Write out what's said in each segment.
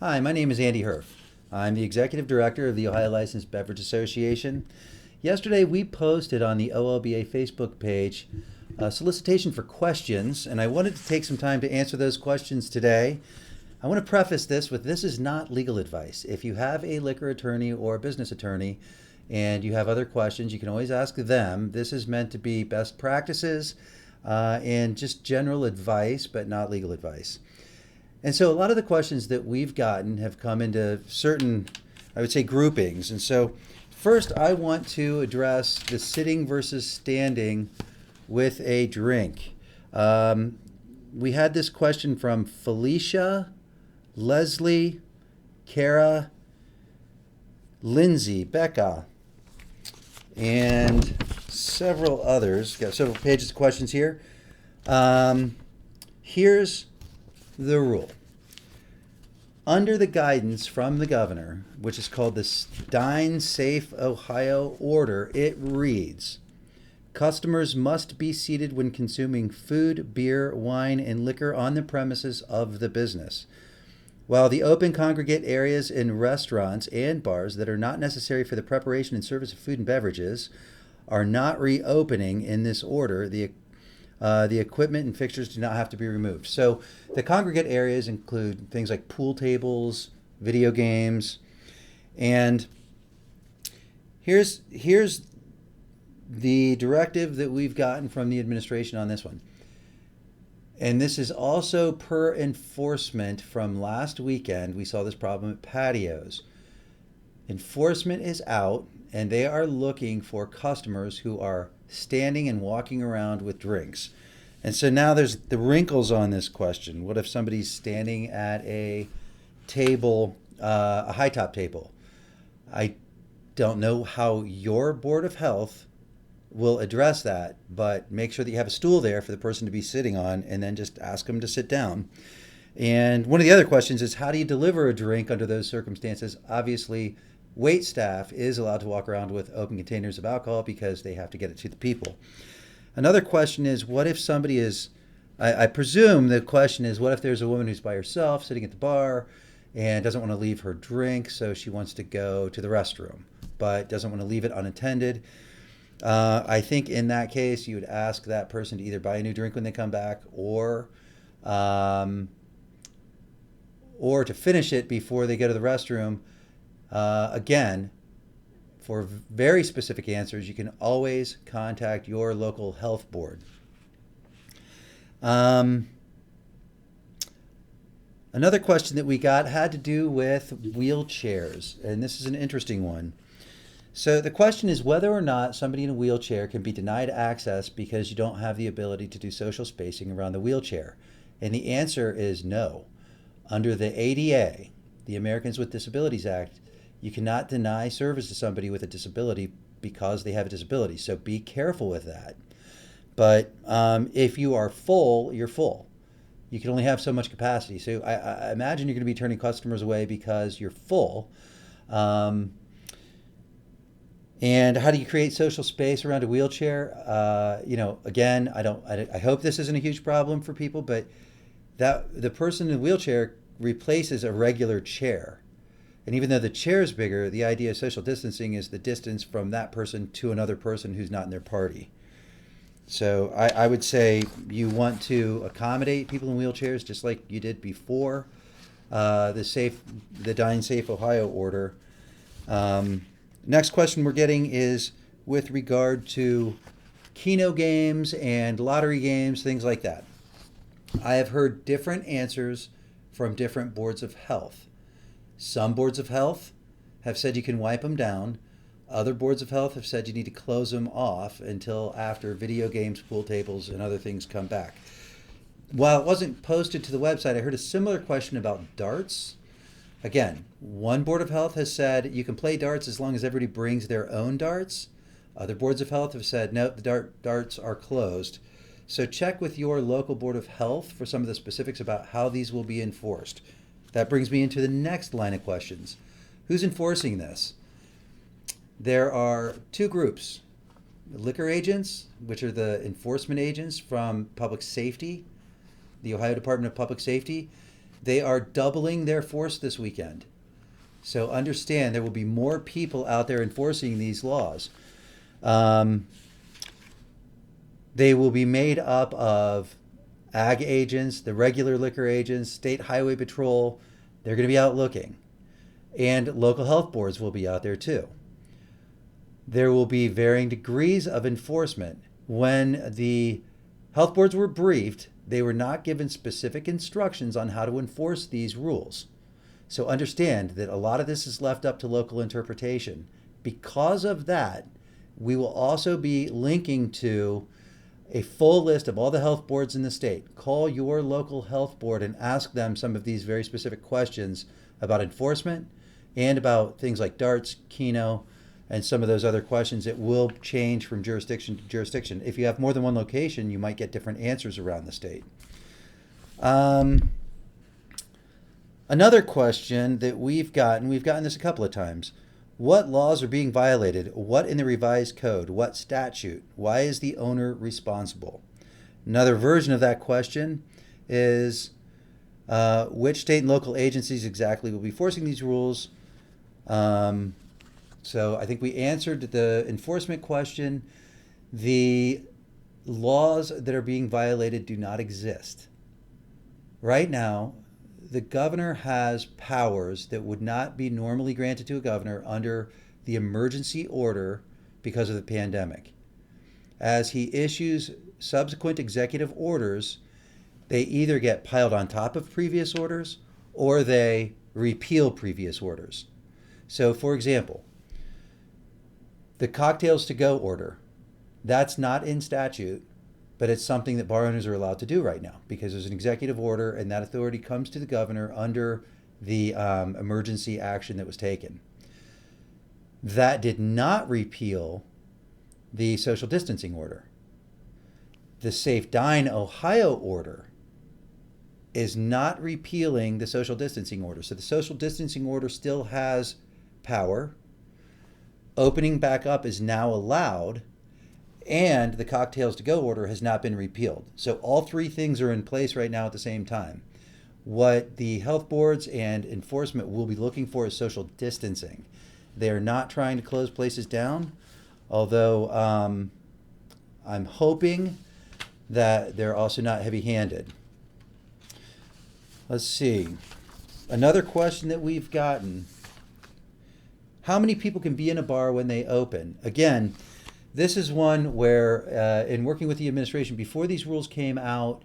Hi, my name is Andy Herf. I'm the Executive Director of the Ohio Licensed Beverage Association. Yesterday, we posted on the OLBA Facebook page a solicitation for questions, and I wanted to take some time to answer those questions today. I want to preface this is not legal advice. If you have a liquor attorney or a business attorney and you have other questions, you can always ask them. This is meant to be best practices and just general advice, but not legal advice. And so a lot of the questions that we've gotten have come into certain, I would say, groupings. And so first, I want to address the sitting versus standing with a drink. We had this question from Felicia, Leslie, Kara, Lindsay, Becca, and several others. Got several pages of questions here. Here's the rule. Under the guidance from the governor, which is called the Dine Safe Ohio Order, it reads, customers must be seated when consuming food, beer, wine, and liquor on the premises of the business. While the open congregate areas in restaurants and bars that are not necessary for the preparation and service of food and beverages are not reopening in this order, the equipment and fixtures do not have to be removed. So the congregate areas include things like pool tables, video games, and here's the directive that we've gotten from the administration on this one. And this is also per enforcement from last weekend. We saw this problem at patios. Enforcement is out, and they are looking for customers who are standing and walking around with drinks. And so now there's the wrinkles on this question. What if somebody's standing at a table, a high top table? I don't know how your Board of Health will address that, but make sure that you have a stool there for the person to be sitting on, and then just ask them to sit down. And one of the other questions is, how do you deliver a drink under those circumstances? Obviously, wait staff is allowed to walk around with open containers of alcohol because they have to get it to the people. Another question is, what if somebody is, I presume the question is, what if there's a woman who's by herself sitting at the bar and doesn't want to leave her drink, so she wants to go to the restroom, but doesn't want to leave it unattended? I think in that case, you would ask that person to either buy a new drink when they come back, or to finish it before they go to the restroom. Again, for very specific answers, you can always contact your local health board. Another question that we got had to do with wheelchairs, and this is an interesting one. So the question is whether or not somebody in a wheelchair can be denied access because you don't have the ability to do social spacing around the wheelchair. And the answer is no. Under the ADA, the Americans with Disabilities Act, you cannot deny service to somebody with a disability because they have a disability. So be careful with that. But if you are full, you're full. You can only have so much capacity. So I imagine you're going to be turning customers away because you're full. And how do you create social space around a wheelchair? Again, I hope this isn't a huge problem for people, but that the person in the wheelchair replaces a regular chair. And even though the chair is bigger, the idea of social distancing is the distance from that person to another person who's not in their party. So I would say you want to accommodate people in wheelchairs just like you did before the Dine Safe Ohio order. Next question we're getting is with regard to Keno games and lottery games, things like that. I have heard different answers from different boards of health. Some boards of health have said you can wipe them down. Other boards of health have said you need to close them off until after video games, pool tables, and other things come back. While it wasn't posted to the website, I heard a similar question about darts. Again, one board of health has said you can play darts as long as everybody brings their own darts. Other boards of health have said, no, the darts are closed. So check with your local board of health for some of the specifics about how these will be enforced. That brings me into the next line of questions. Who's enforcing this? There are two groups. Liquor agents, which are the enforcement agents from public safety, the Ohio Department of Public Safety, They are doubling their force this weekend. So understand there will be more people out there enforcing these laws. They will be made up of ag agents, the regular liquor agents, state highway patrol. They're going to be out looking. And local health boards will be out there too. There will be varying degrees of enforcement. When the health boards were briefed, they were not given specific instructions on how to enforce these rules. So understand that a lot of this is left up to local interpretation. Because of that, we will also be linking to a full list of all the health boards in the state. Call your local health board and ask them some of these very specific questions about enforcement and about things like darts, Keno, and some of those other questions. It will change from jurisdiction to jurisdiction. If you have more than one location, you might get different answers around the state. Another question that we've gotten this a couple of times. What laws are being violated? What in the revised code? What statute? Why is the owner responsible? Another version of that question is which state and local agencies exactly will be enforcing these rules? So I think we answered the enforcement question. The laws that are being violated do not exist. Right now, the governor has powers that would not be normally granted to a governor under the emergency order because of the pandemic. As he issues subsequent executive orders, they either get piled on top of previous orders or they repeal previous orders. So, for example, the cocktails to go order, that's not in statute, but it's something that bar owners are allowed to do right now because there's an executive order and that authority comes to the governor under the emergency action that was taken. That did not repeal the social distancing order. The Safe Dine Ohio order is not repealing the social distancing order. So the social distancing order still has power. Opening back up is now allowed, and the cocktails to go order has not been repealed. So all three things are in place right now at the same time. What the health boards and enforcement will be looking for is social distancing. They are not trying to close places down, although I'm hoping that they're also not heavy-handed. Let's see. Another question that we've gotten. How many people can be in a bar when they open? Again, this is one where in working with the administration, before these rules came out,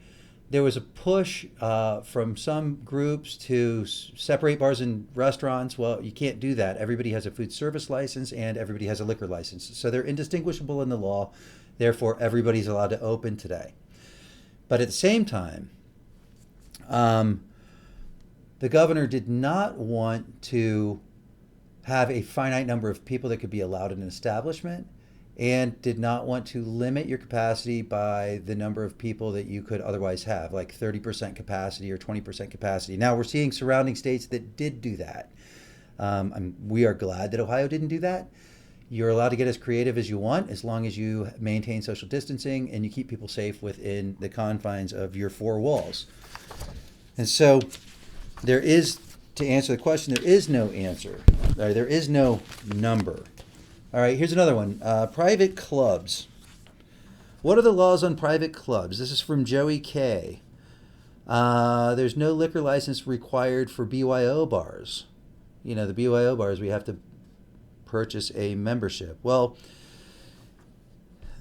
there was a push from some groups to separate bars and restaurants. Well, you can't do that. Everybody has a food service license and everybody has a liquor license. So they're indistinguishable in the law. Therefore, everybody's allowed to open today. But at the same time, the governor did not want to have a finite number of people that could be allowed in an establishment and did not want to limit your capacity by the number of people that you could otherwise have, like 30% capacity or 20% capacity. Now we're seeing surrounding states that did do that. We are glad that Ohio didn't do that. You're allowed to get as creative as you want as long as you maintain social distancing and you keep people safe within the confines of your four walls. And so there is, to answer the question, there is no answer. There is no number. All right, here's another one. Private clubs. What are the laws on private clubs? This is from Joey K. There's no liquor license required for BYO bars. You know, the BYO bars, we have to purchase a membership. Well,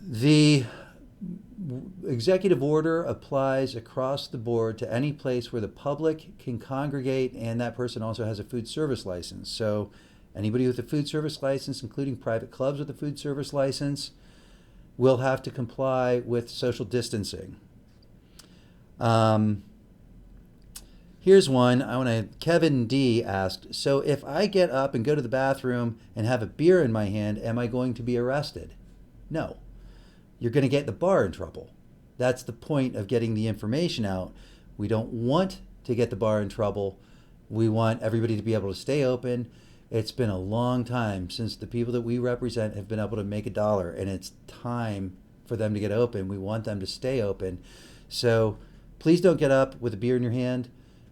the executive order applies across the board to any place where the public can congregate and that person also has a food service license. So anybody with a food service license, including private clubs with a food service license, will have to comply with social distancing. Here's one. Kevin D asked, so if I get up and go to the bathroom and have a beer in my hand, am I going to be arrested? No. You're going to get the bar in trouble. That's the point of getting the information out. We don't want to get the bar in trouble. We want everybody to be able to stay open. It's been a long time since the people that we represent have been able to make a dollar, and it's time for them to get open. We want them to stay open. So please don't get up with a beer in your hand.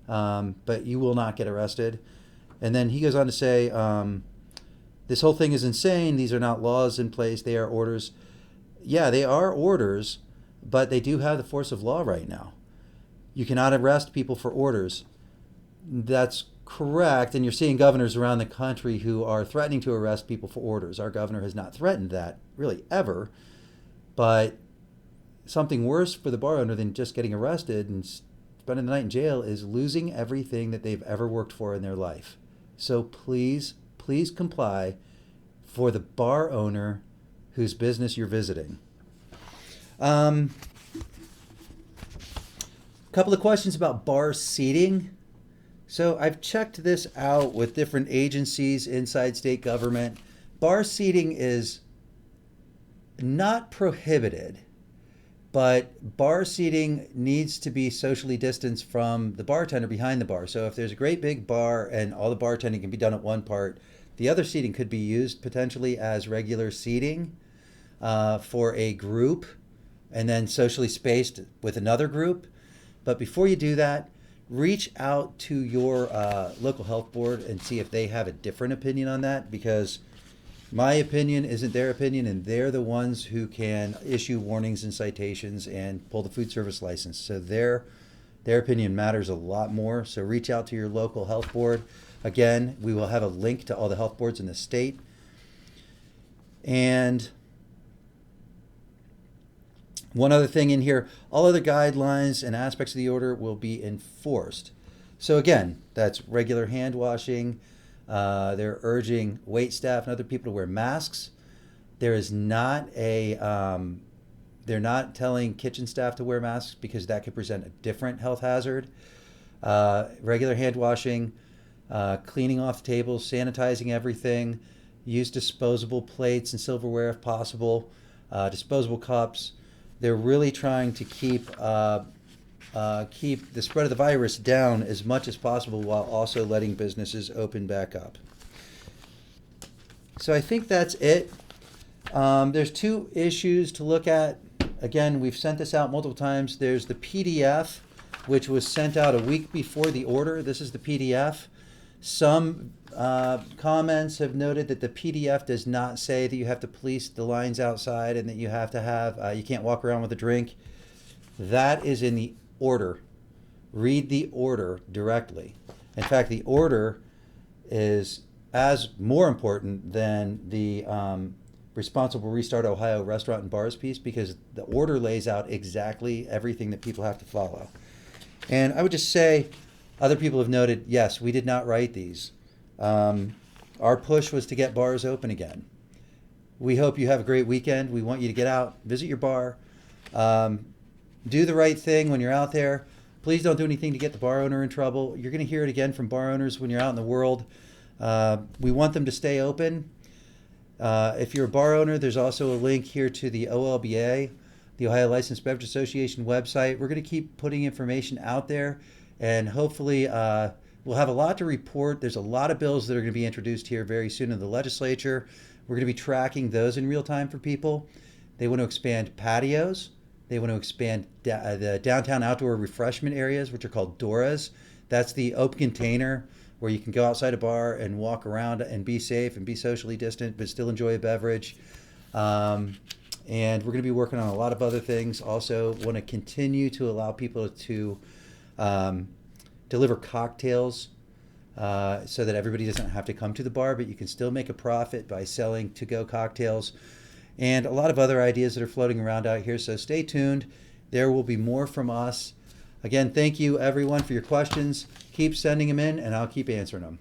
but you will not get arrested. And then he goes on to say, this whole thing is insane. These are not laws in place. They are orders. Yeah, they are orders, but they do have the force of law right now. You cannot arrest people for orders. That's correct. And you're seeing governors around the country who are threatening to arrest people for orders. Our governor has not threatened that really ever. But something worse for the bar owner than just getting arrested and spending the night in jail is losing everything that they've ever worked for in their life. So please, please comply for the bar owner whose business you're visiting. Couple of questions about bar seating. So I've checked this out with different agencies inside state government. Bar seating is not prohibited, but bar seating needs to be socially distanced from the bartender behind the bar. So if there's a great big bar and all the bartending can be done at one part, the other seating could be used potentially as regular seating for a group and then socially spaced with another group. But before you do that, reach out to your local health board and see if they have a different opinion on that, because my opinion isn't their opinion, and they're the ones who can issue warnings and citations and pull the food service license. So their opinion matters a lot more. So reach out to your local health board. Again, we will have a link to all the health boards in the state. And one other thing in here, all other guidelines and aspects of the order will be enforced. So again, that's regular hand washing. They're urging wait staff and other people to wear masks. There is not they're not telling kitchen staff to wear masks because that could present a different health hazard. Regular hand washing, cleaning off the tables, sanitizing everything, use disposable plates and silverware if possible, disposable cups. They're really trying to keep the spread of the virus down as much as possible while also letting businesses open back up. So I think that's it. There's two issues to look at. Again, we've sent this out multiple times. There's the PDF, which was sent out a week before the order. This is the PDF. Some comments have noted that the PDF does not say that you have to police the lines outside and that you have to have, you can't walk around with a drink. That is in the order. Read the order directly. In fact, the order is as more important than the Responsible Restart Ohio restaurant and bars piece, because the order lays out exactly everything that people have to follow. And I would just say, other people have noted, yes, we did not write these. Our push was to get bars open again. We hope you have a great weekend. We want you to get out, visit your bar, do the right thing when you're out there. Please don't do anything to get the bar owner in trouble. You're going to hear it again from bar owners when you're out in the world. We want them to stay open. If you're a bar owner, there's also a link here to the OLBA, the Ohio Licensed Beverage Association website. We're going to keep putting information out there, and hopefully we'll have a lot to report. There's a lot of bills that are going to be introduced here very soon in the legislature. We're going to be tracking those in real time for people. They want to expand patios. They want to expand the downtown outdoor refreshment areas, which are called DORAs. That's the open container where you can go outside a bar and walk around and be safe and be socially distant, but still enjoy a beverage. And we're going to be working on a lot of other things. Also want to continue to allow people to deliver cocktails so that everybody doesn't have to come to the bar, but you can still make a profit by selling to-go cocktails. And a lot of other ideas that are floating around out here. So stay tuned. There will be more from us. Again, thank you everyone for your questions. Keep sending them in and I'll keep answering them.